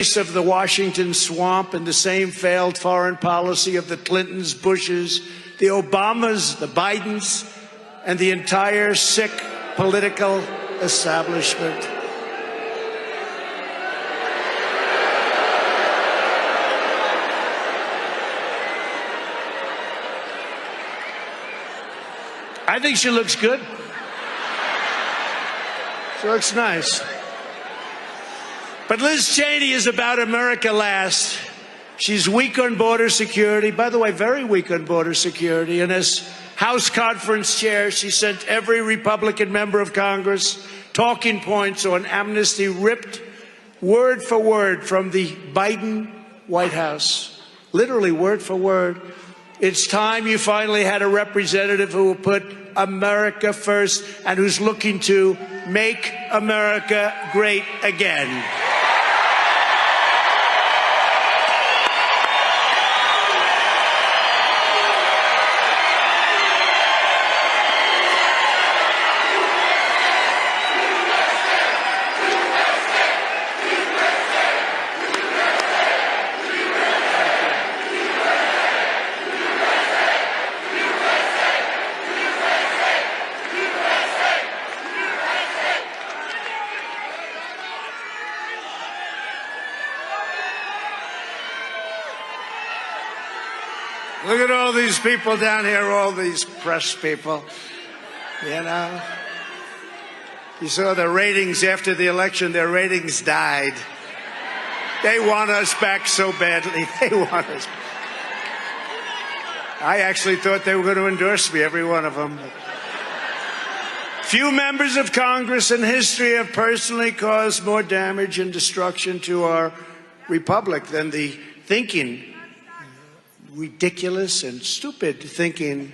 of the Washington swamp and the same failed foreign policy of the Clintons, Bushes, the Obamas, the Bidens, and the entire sick political establishment. I think she looks good. She looks nice. But Liz Cheney is about America last. She's weak on border security. By the way, very weak on border security. And as House Conference Chair, she sent every Republican member of Congress talking points on amnesty ripped word for word from the Biden White House. Literally word for word. It's time you finally had a representative who will put America first and who's looking to make America great again. Look at all these people down here, all these press people, you know. You saw the ratings after the election, their ratings died. They want us back so badly. They want us. I actually thought they were going to endorse me, every one of them. Few members of Congress in history have personally caused more damage and destruction to our republic than the thinking, ridiculous and stupid thinking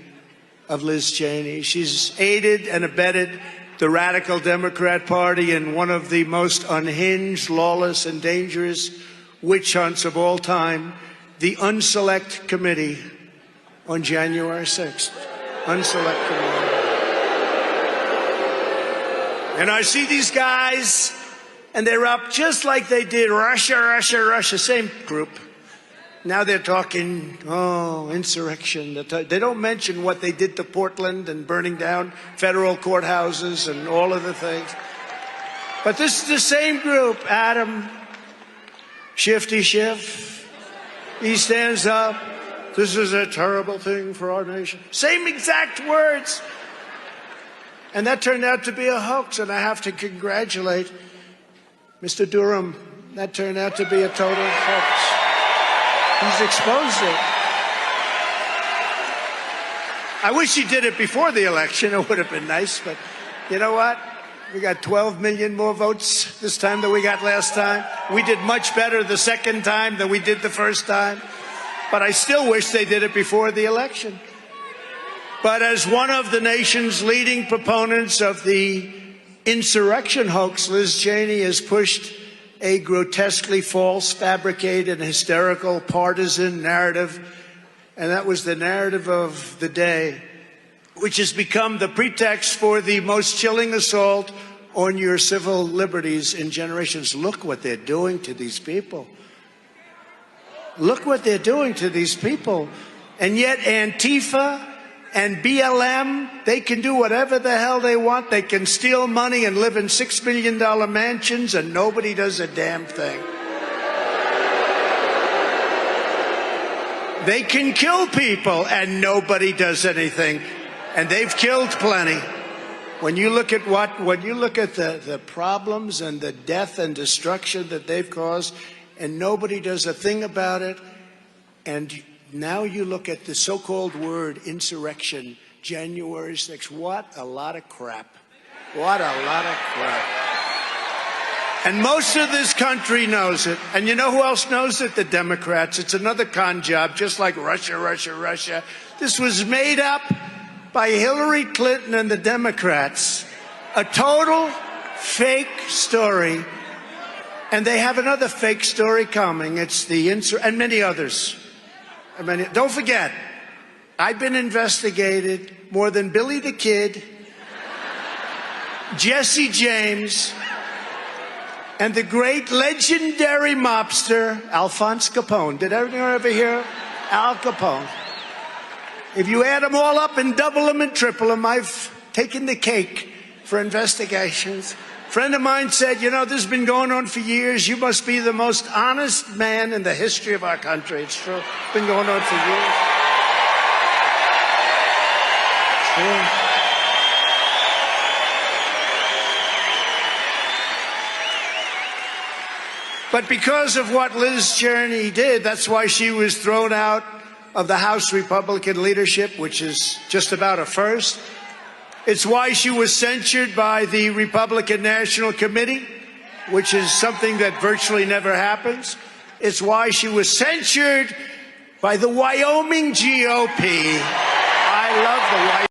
of Liz Cheney. She's aided and abetted the radical Democrat Party in one of the most unhinged, lawless, and dangerous witch hunts of all time, the Unselect Committee on January 6th. Unselect Committee. And I see these guys, and they're up just like they did Russia, Russia, Russia, same group. Now they're talking, insurrection. They don't mention what they did to Portland and burning down federal courthouses and all of the things. But this is the same group, Adam, Shifty Schiff. He stands up. This is a terrible thing for our nation. Same exact words. And that turned out to be a hoax, and I have to congratulate Mr. Durham. That turned out to be a total hoax. He's exposed it. I wish he did it before the election. It would have been nice, but you know what? We got 12 million more votes this time than we got last time. We did much better the second time than we did the first time. But I still wish they did it before the election. But as one of the nation's leading proponents of the insurrection hoax, Liz Cheney has pushed a grotesquely false, fabricated, hysterical, partisan narrative. And that was the narrative of the day, which has become the pretext for the most chilling assault on your civil liberties in generations. Look what they're doing to these people. Look what they're doing to these people. And yet Antifa and BLM, they can do whatever the hell they want. They can steal money and live in $6 million mansions, and nobody does a damn thing. They can kill people, and nobody does anything. And they've killed plenty. When you look at the problems and the death and destruction that they've caused, and nobody does a thing about it, and now you look at the so-called word insurrection, January 6th. What a lot of crap. What a lot of crap. And most of this country knows it. And you know who else knows it? The Democrats. It's another con job, just like Russia, Russia, Russia. This was made up by Hillary Clinton and the Democrats. A total fake story. And they have another fake story coming. It's the and many others. Don't forget, I've been investigated more than Billy the Kid, Jesse James, and the great legendary mobster, Alphonse Capone. Did anyone ever hear Al Capone? If you add them all up and double them and triple them, I've taken the cake for investigations. A friend of mine said, you know, this has been going on for years. You must be the most honest man in the history of our country. It's true. It's been going on for years. It's true. But because of what Liz Cheney did, that's why she was thrown out of the House Republican leadership, which is just about a first. It's why she was censured by the Republican National Committee, which is something that virtually never happens. It's why she was censured by the Wyoming GOP. I love the Wyoming.